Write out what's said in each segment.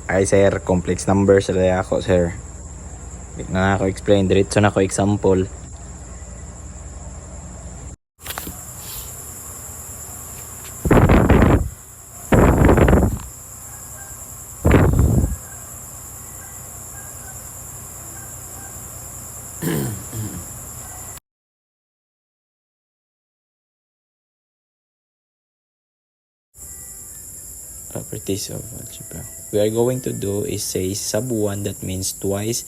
Ay sir, complex numbers rin ako sir. Di na ako explain, diretso na ako example. Properties of algebra. We are going to do is say sub 1, that means twice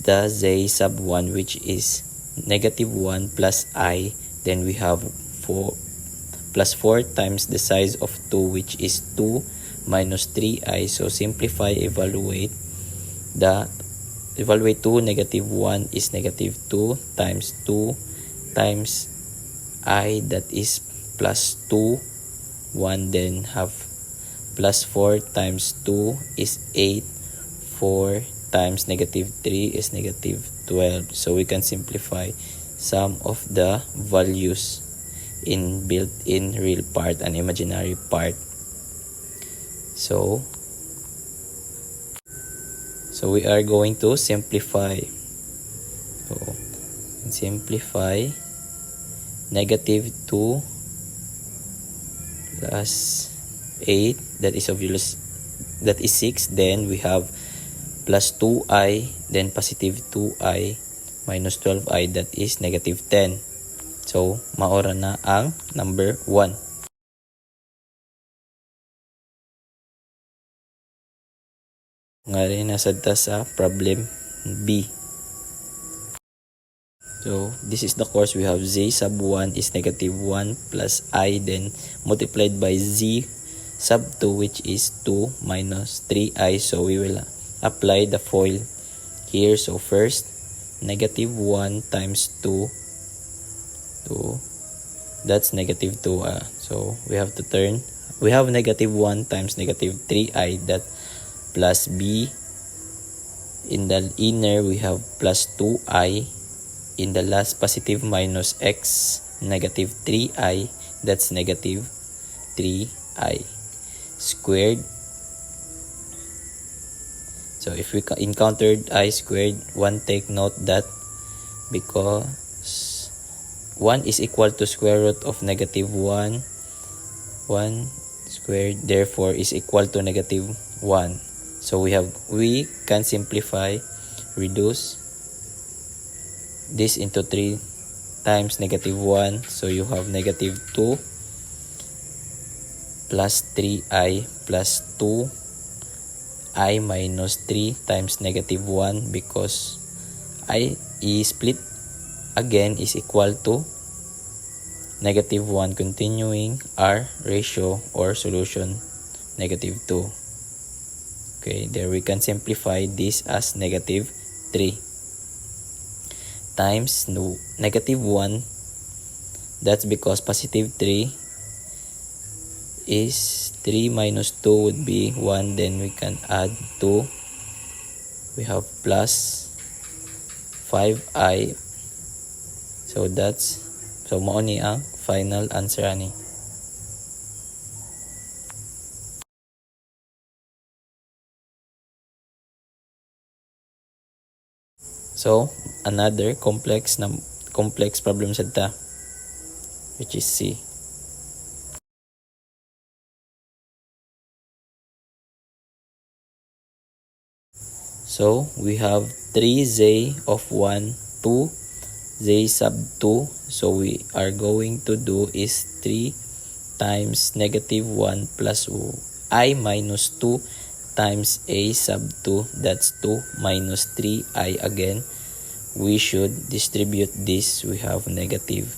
the z sub 1, which is negative 1 plus I. Then we have 4 plus 4 times the size of 2, which is 2 minus 3i. So simplify, evaluate 2, negative 1 is negative 2 times times I, that is plus 2 1, then have plus 4 times 2 is 8, 4 times negative 3 is negative 12. So we can simplify some of the values in built-in real part and imaginary part. So we are going to simplify. So simplify negative 2 plus 8, that is 6. Then we have plus 2i, then positive 2i minus 12i, that is negative 10. So maora na ang number 1. Nga rin nasad ta sa problem B. So this is the course. We have z sub 1 is negative 1 plus I, then multiplied by z sub 2, which is 2 minus 3i. So we will apply the FOIL here. So first, negative 1 times 2, that's negative 2. So we have to turn. We have negative 1 times negative 3i, that plus b. In the inner, we have plus 2i. In the last, positive minus x, negative 3i, that's negative 3i squared. So if we encountered I squared, one take note that because 1 is equal to square root of negative 1 squared, therefore is equal to negative 1. So we can simplify, reduce this into 3 times negative 1. So you have negative 2 plus 3i plus 2i minus 3 times negative 1, because I is split again is equal to negative 1, continuing our ratio or solution negative 2. Okay, there we can simplify this as negative 3 times negative 1. That's because positive 3 is 3 minus 2 would be 1. Then we can add 2. We have plus 5i. So mao ni ang final answer ani. So another complex problem sa ta, which is C. So we have 3z of 1, 2z sub 2. So we are going to do is 3 times negative 1 plus I minus 2 times a sub 2. That's 2 minus 3i again. We should distribute this. We have negative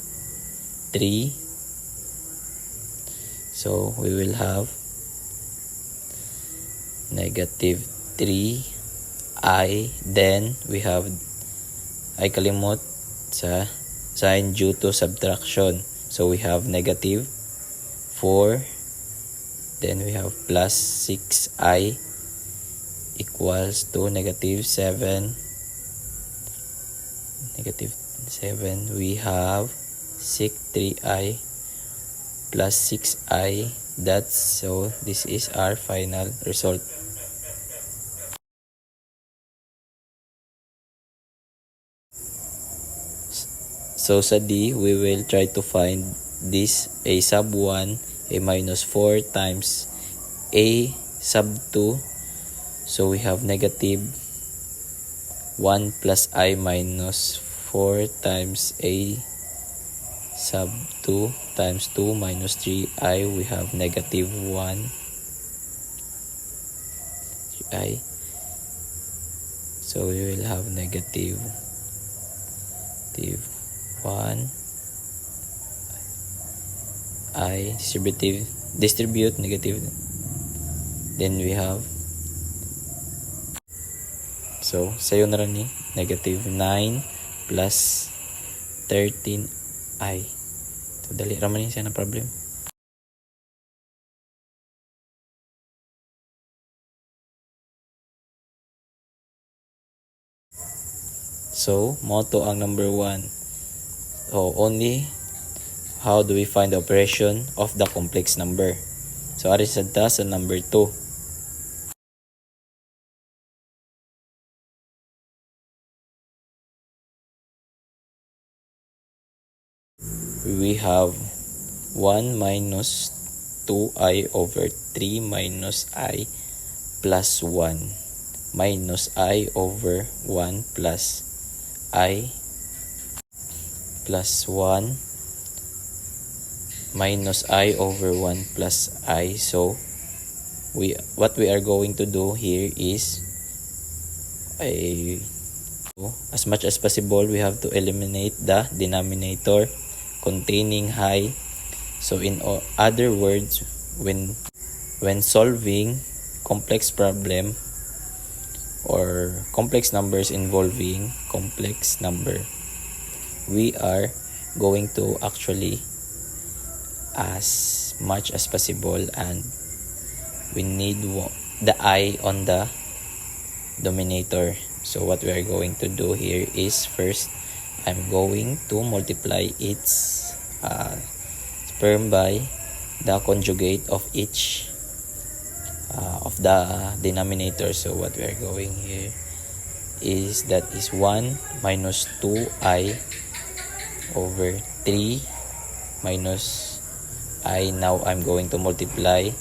3. So we will have negative 3i. Then we have, ay kalimot sa sign due to subtraction. So we have negative 4. Then we have plus 6i equals to negative 7. Negative 7. We have 3i plus 6i. So this is our final result. So sa D, we will try to find this a sub 1, a minus 4 times a sub 2. So we have negative 1 plus I minus 4 times a sub 2 times 2 minus 3i. We have negative 1 3i. So we will have negative 1 I distribute negative, then we have, so sayo na rin ni negative 9 plus 13i. So dali raman ni siya na problem. So mo to ang number 1. So only how do we find the operation of the complex number? So ari sa number 2. We have 1 minus 2i over 3 minus I plus 1 minus I over 1 plus I plus 1 minus I over 1 plus I. So what we are going to do here is as much as possible we have to eliminate the denominator containing high. So in other words, when solving complex problem or complex numbers involving complex number, we are going to actually as much as possible, and we need the I on the denominator. So what we are going to do here is, first I'm going to multiply its sperm by the conjugate of each of the denominator. So what we are going here is, that is 1 minus 2i over 3 minus I. Now I'm going to multiply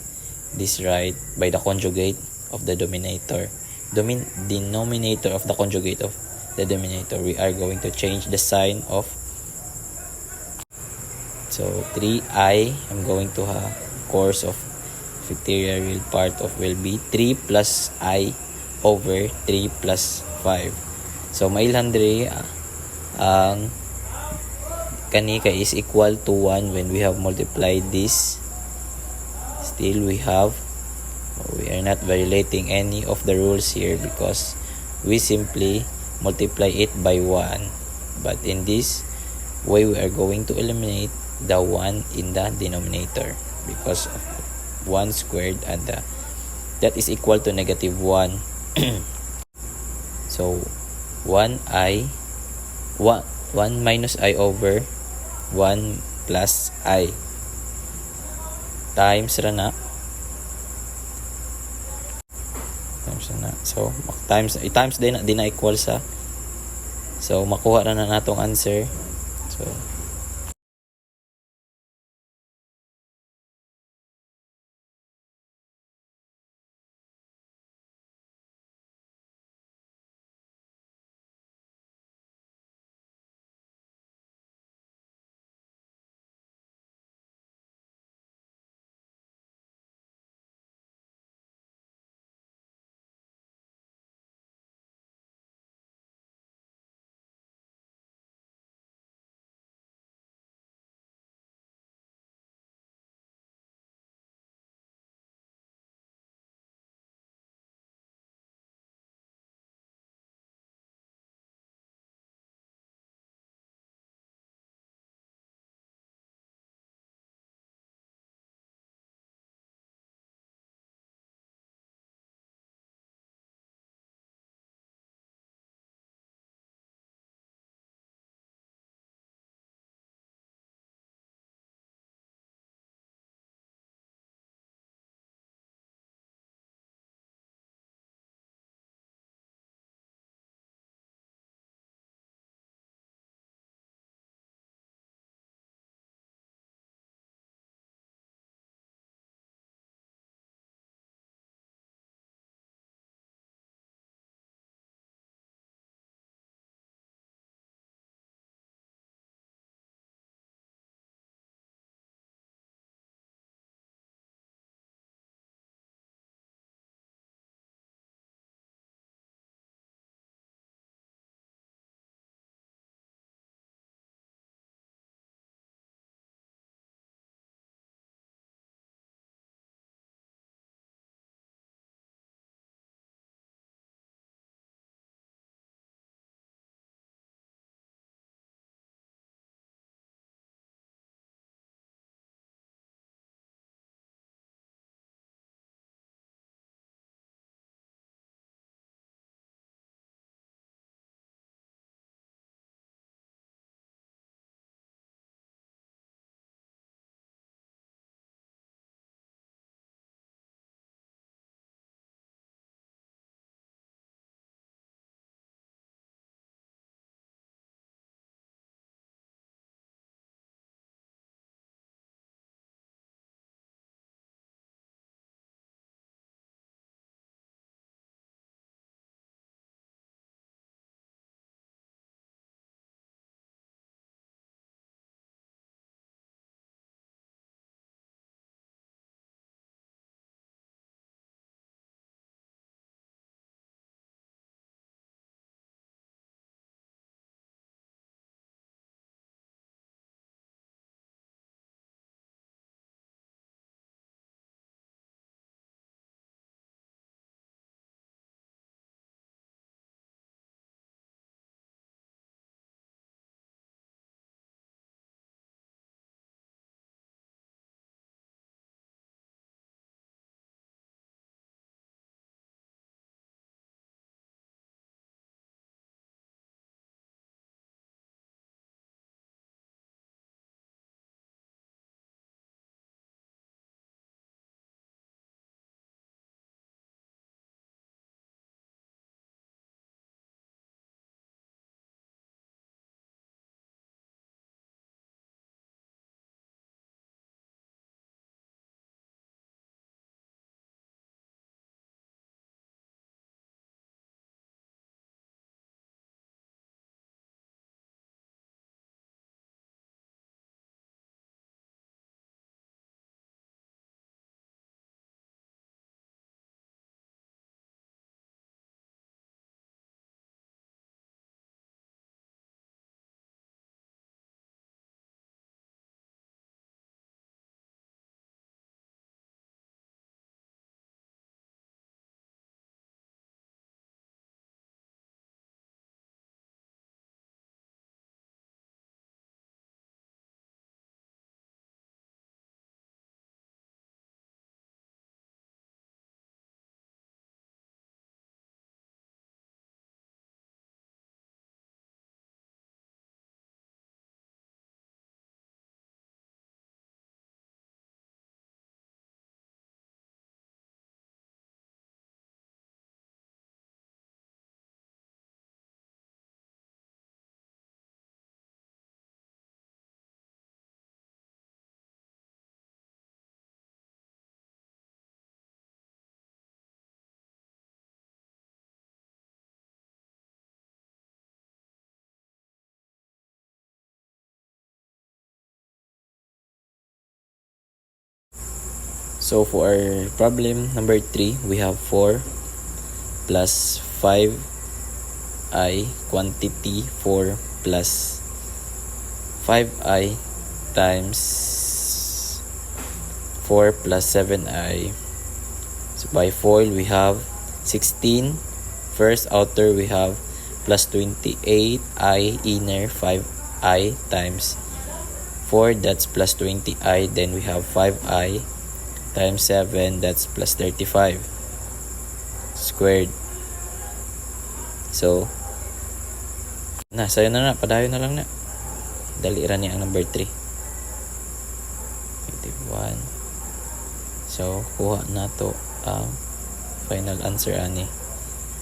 this right by the conjugate of the denominator. Denominator of the conjugate of the denominator. We are going to change the sign of, so 3i, I'm going to have course of factorial part of will be 3 plus I over 3 plus 5. So mailhan diri ang kanika is equal to 1 when we have multiplied this. Still we are not violating any of the rules here because we simply multiply it by 1. But in this way, we are going to eliminate the 1 in the denominator because of 1 squared, and that is equal to negative 1. So 1 minus I over 1 plus I times rana. So times din na equal sa, so makuha na natong answer. So So for our problem number 3, we have 4 plus 5i quantity 4 plus 5i times 4 plus 7i. So by FOIL we have 16. First outer we have plus 28i inner 5i times 4, that's plus 20i. Then we have 5i times 7, that's plus 35 squared. So sayo na padayon na lang na. Dali ra ni ang number 3. 21. So kuha na to ang final answer ani.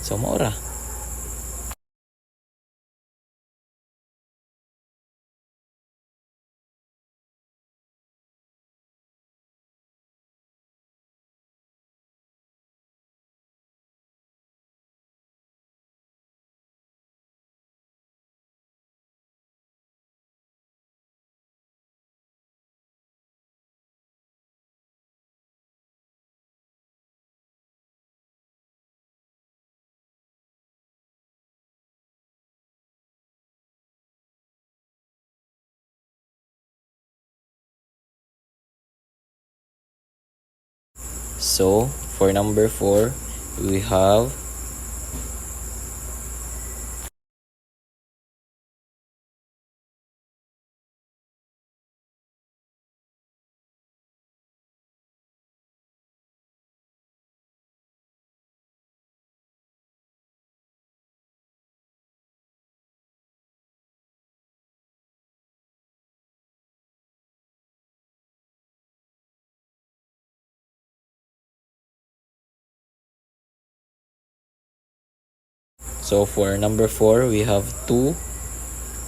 So maura. So for number 4 we have so for number 4 we have 2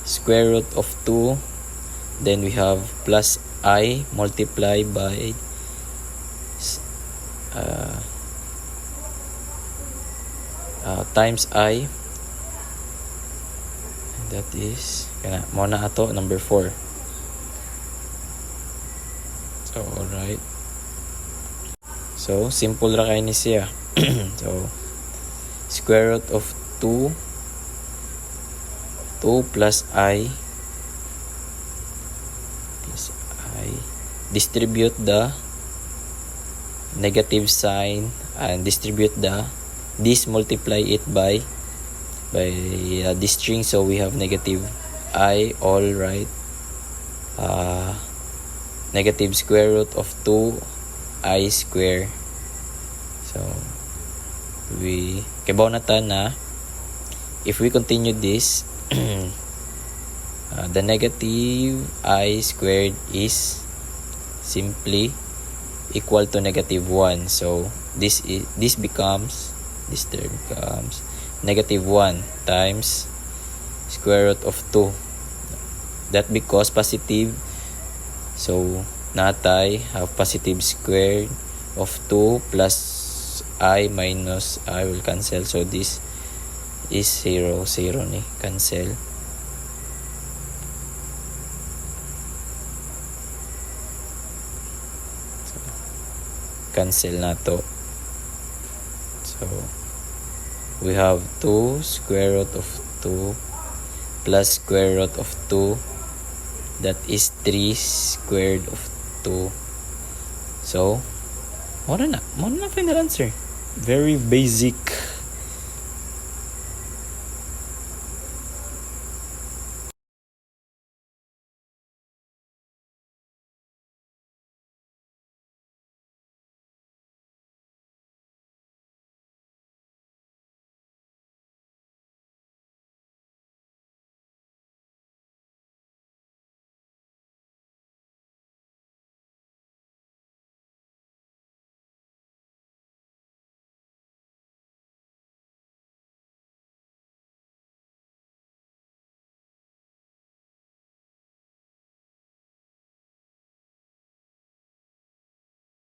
square root of 2, then we have plus I multiply by times I, that is kana mo na ato number 4. So alright, so simple ra kay ni siya. So square root of 2 plus I distribute the negative sign and distribute this multiply it by this string, so we have negative I, all right. Negative square root of 2i square. So we kibaw na ta na if we continue this the negative I squared is simply equal to negative 1. So this becomes negative 1 times square root of 2. That because positive, so natay have positive square of 2 plus I minus I will cancel, so this is 0 ni cancel. So, cancel na to. So we have 2 square root of 2 plus square root of 2, that is 3 squared of 2. So mo na final answer. Very basic